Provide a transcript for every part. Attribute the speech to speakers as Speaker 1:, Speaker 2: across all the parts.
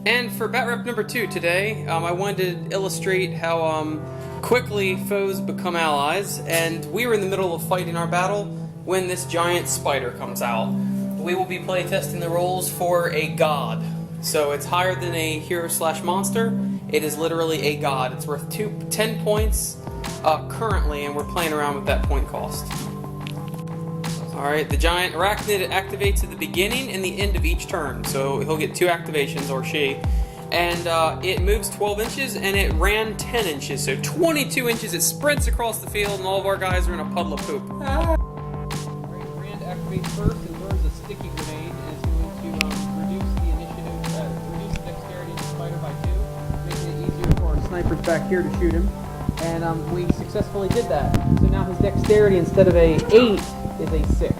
Speaker 1: And for Batrep number 2 today, I wanted to illustrate how quickly foes become allies, and we were in the middle of fighting our battle when this giant spider comes out. We will be playtesting the rolls for a god. So it's higher than a hero/monster. It is literally a god. It's worth 10 points currently, and we're playing around with that point cost. Alright, the giant arachnid activates at the beginning and the end of each turn. So he'll get 2 activations, or she. And it moves 12 inches, and it ran 10 inches. So 22 inches, it sprints across the field, and all of our guys are in a puddle of poop. Rand activates first and burns a sticky grenade, and is going to reduce the initiative, reduce the dexterity of the spider by 2, making it easier for our snipers back here to shoot him. And we successfully did that. So now his dexterity, instead of a 8, is a 6.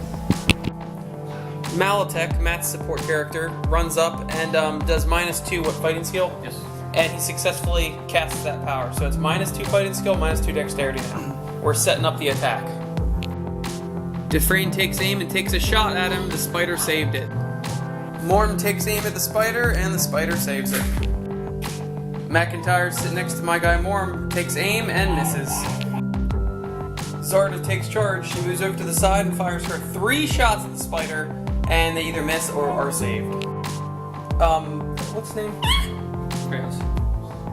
Speaker 1: Malatek, Matt's support character, runs up and does -2 what, fighting skill?
Speaker 2: Yes.
Speaker 1: And he successfully casts that power. So it's -2 fighting skill, -2 dexterity now. We're setting up the attack. Dufresne takes aim and takes a shot at him. The spider saved it. Morm takes aim at the spider, and the spider saves it. McIntyre, sitting next to my guy Morm, takes aim and misses. Zarda takes charge. She moves over to the side and fires her 3 shots at the spider, and they either miss or are saved. What's his name?
Speaker 2: Kraos.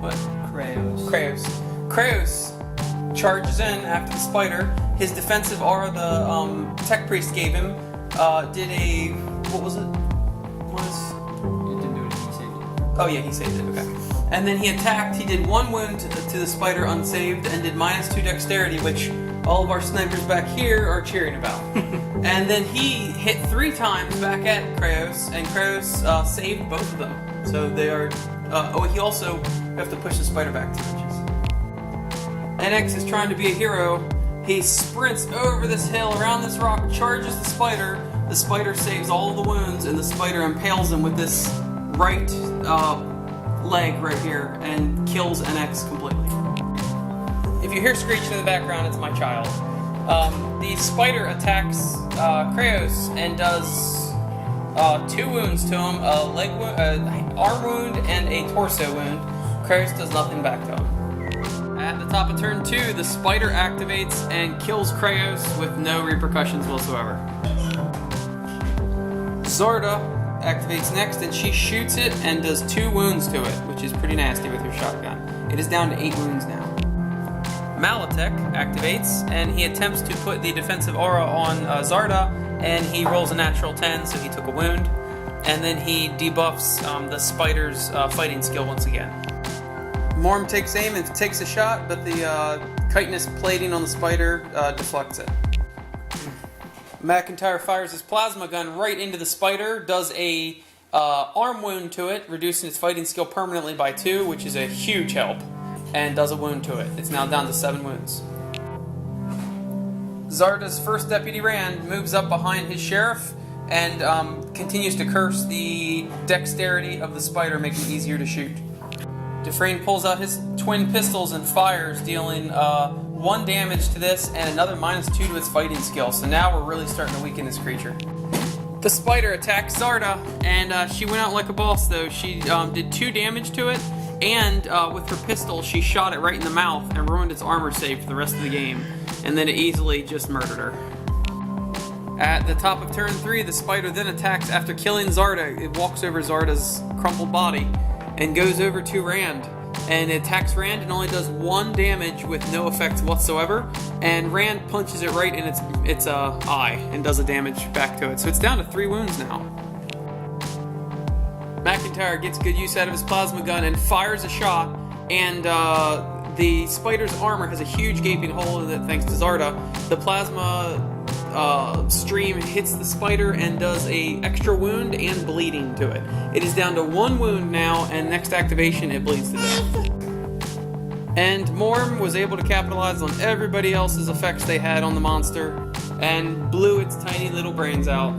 Speaker 1: What?
Speaker 2: Kraos.
Speaker 1: Kraos charges in after the spider. His defensive aura the tech priest gave him did a, what was it?
Speaker 2: It didn't do it, he saved it.
Speaker 1: Oh yeah, he saved it, okay. And then he attacked. He did 1 wound to the spider unsaved and did -2 dexterity, which all of our snipers back here are cheering about. And then he hit 3 times back at Kraos, and Kraos saved both of them. So they are... he also have to push the spider back 2 inches. NX is trying to be a hero. He sprints over this hill, around this rock, charges the spider. The spider saves all of the wounds, and the spider impales him with this right leg right here and kills NX completely. If you hear screeching in the background, it's my child. The spider attacks Kraos and does 2 wounds to him, a leg wound, arm wound, and a torso wound. Kraos does nothing back to him. At the top of turn 2, the spider activates and kills Kraos with no repercussions whatsoever. Zarda activates next, and she shoots it and does 2 wounds to it, which is pretty nasty with her shotgun. It is down to 8 wounds now. Malatek activates, and he attempts to put the defensive aura on Zarda, and he rolls a natural 10, so he took a wound. And then he debuffs the spider's fighting skill once again. Morm takes aim and takes a shot, but the chitinous plating on the spider deflects it. McIntyre fires his plasma gun right into the spider, does a arm wound to it, reducing its fighting skill permanently by 2, which is a huge help, and does a wound to it. It's now down to 7 wounds. Zarda's first deputy Rand moves up behind his sheriff and continues to curse the dexterity of the spider, making it easier to shoot. Dufresne pulls out his twin pistols and fires, dealing 1 damage to this and another -2 to its fighting skill. So now we're really starting to weaken this creature. The spider attacks Zarda, and she went out like a boss though. She did 2 damage to it, and with her pistol she shot it right in the mouth and ruined its armor save for the rest of the game. And then it easily just murdered her. At the top of turn 3, the spider then attacks after killing Zarda. It walks over Zarda's crumpled body and goes over to Rand. And it attacks Rand and only does 1 damage with no effects whatsoever. And Rand punches it right in its eye and does a damage back to it. So it's down to 3 wounds now. McIntyre gets good use out of his plasma gun and fires a shot. And the spider's armor has a huge gaping hole in it thanks to Zarda. The plasma stream hits the spider and does a extra wound and bleeding to it. It is down to 1 wound now, and next activation it bleeds to death. And Morm was able to capitalize on everybody else's effects they had on the monster and blew its tiny little brains out.